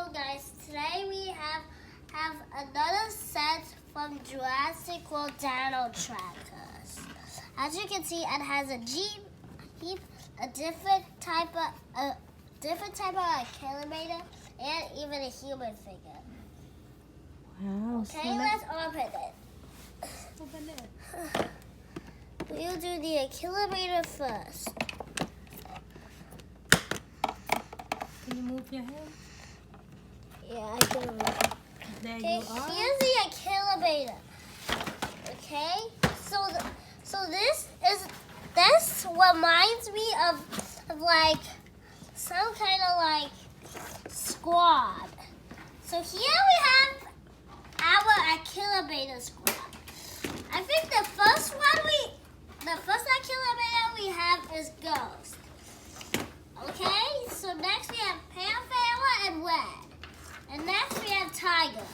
Hello guys, today we have another set from Jurassic World Dino Trackers. As you can see, it has a Jeep, a different type of accelerator, and even a human figure. Wow. Okay, so let's open it. We'll do the accelerator first. Can you move your hand? Yeah, I can move. There Okay, you are. here's the accelerator. Okay, so this reminds me of like some kind of like squad. So here we have our accelerator squad. I think the first accelerator we have is Ghost. Okay, so next we have Panther and Red. And next we have Tiger.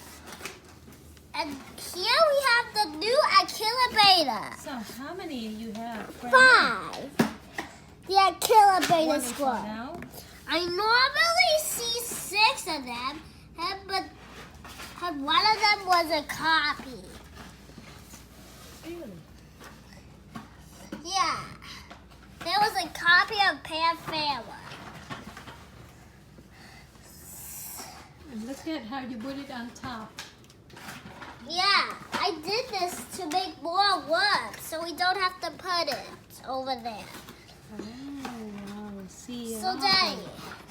And here we have the new accelerator. So how many you have? 5. The accelerator squad. Now. I normally see 6 of them, but one of them was a copy. Really? Yeah. There was a copy of Panther. And look at how you put it on top. Yeah, I did this to make more work, so we don't have to put it over there. Oh, wow. See. So Daddy,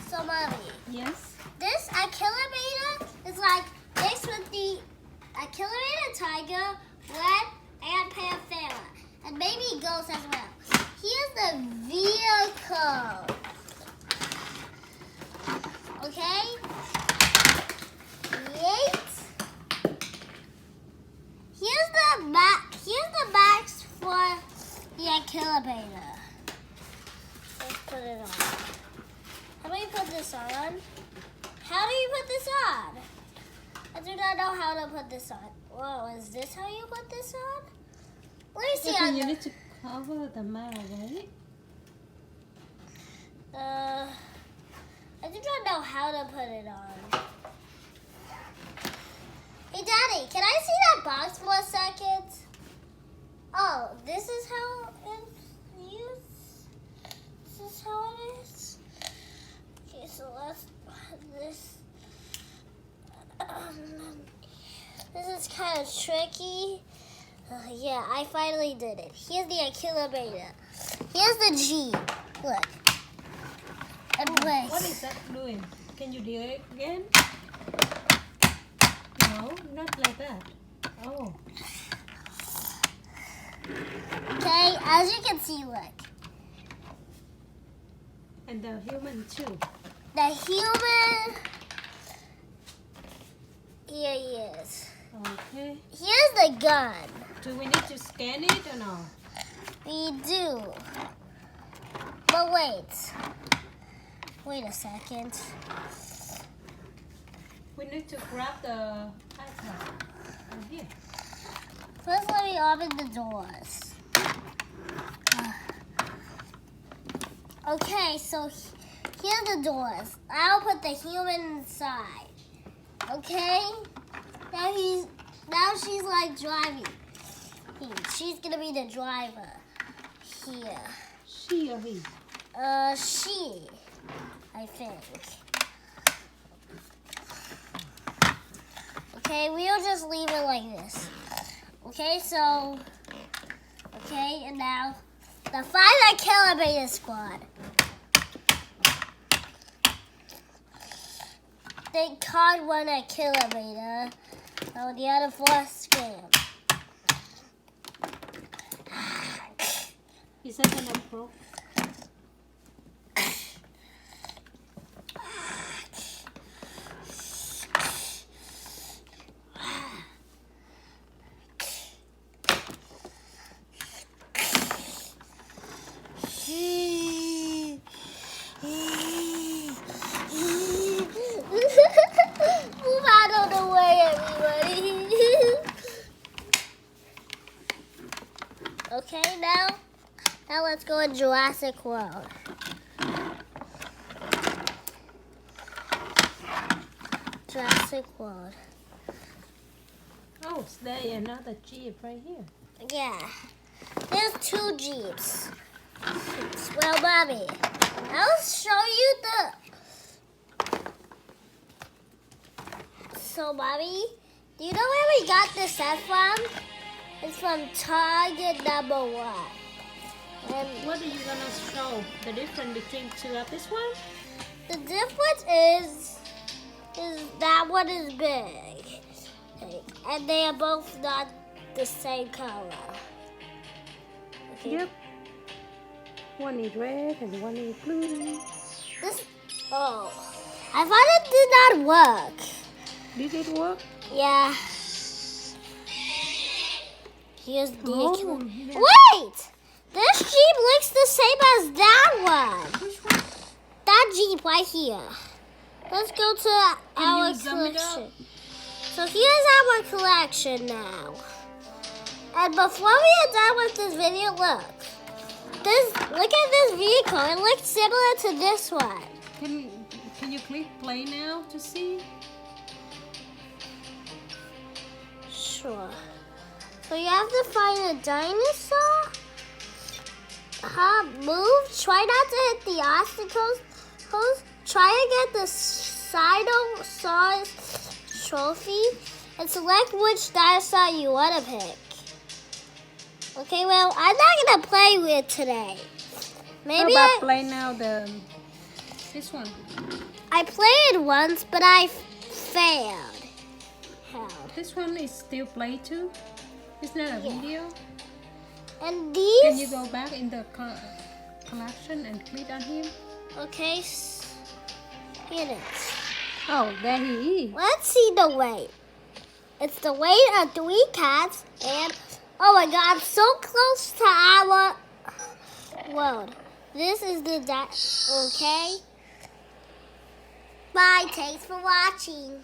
so Mommy, Yes. this accelerator is like mixed with the accelerator Tiger, Red, and Panther, and maybe Ghost as well. Here's the vehicle. Okay? Here's the max for the accelerator. Let's put it on. How do you put this on? How do you put this on? I do not know how to put this on. Whoa, is this how you put this on? Let me see. Okay, you need to cover the mouth, right? I do not know how to put it on. Hey, Daddy, can I see that box for a second? Oh, this is how it's used? This is how it is? Okay, so let's put this. This is kind of tricky. Yeah, I finally did it. Here's the accelerator. Here's the Jeep. Look. And wait. What is that doing? Can you do it again? No, not like that. Oh. Okay, as you can see, look. And the human too. The human. Here he is. Okay. Here's the gun. Do we need to scan it or no? We do. But wait. Wait a second. We need to grab the iPad. Oh, here. First, let me open the doors. Okay, so here's the doors. I'll put the human inside. Okay? Now she's like driving. She's gonna be the driver. Here. She or he? She, I think. Okay, we'll just leave it like this. Okay, and now the 5 accelerator squad. They caught 1 accelerator, so the other 4 scam. Is that an approach? Move out of the way, everybody. Okay, now let's go in Jurassic World. Jurassic World. Oh, there's another Jeep right here. Yeah. There's 2 Jeeps. Well, Mommy, I'll show you the... So, Mommy, do you know where we got this set from? It's from Target #1. And What are you gonna show? The difference between two of this one? the difference is that one is big. And they are both not the same color. Okay. Yep. One is red and one is blue. Oh, I thought it did not work. Did it work? Yeah. Here's the... Oh, yeah. Wait! This Jeep looks the same as that one. Which one? That Jeep right here. Let's go to our you zoom it up? collection. So here's our collection now. And before we are done with this video, look at this vehicle. It looks similar to this one. Can you click play now to see? Sure. So you have to find a dinosaur. Move. Try not to hit the obstacles. Try to get the Dinosaurus trophy and select which dinosaur you want to pick. Okay, well, I'm not going to play with today. Maybe How about play now this one? I played once, but I failed. How? This one is still play too? Isn't that a Yeah. video? And these... Can you go back in the collection and click on him? Okay, here it is. Oh, there he is. Let's see the weight. It's the weight of 3 cats and... Oh my God, so close to our world. This is the... Okay? Bye, thanks for watching.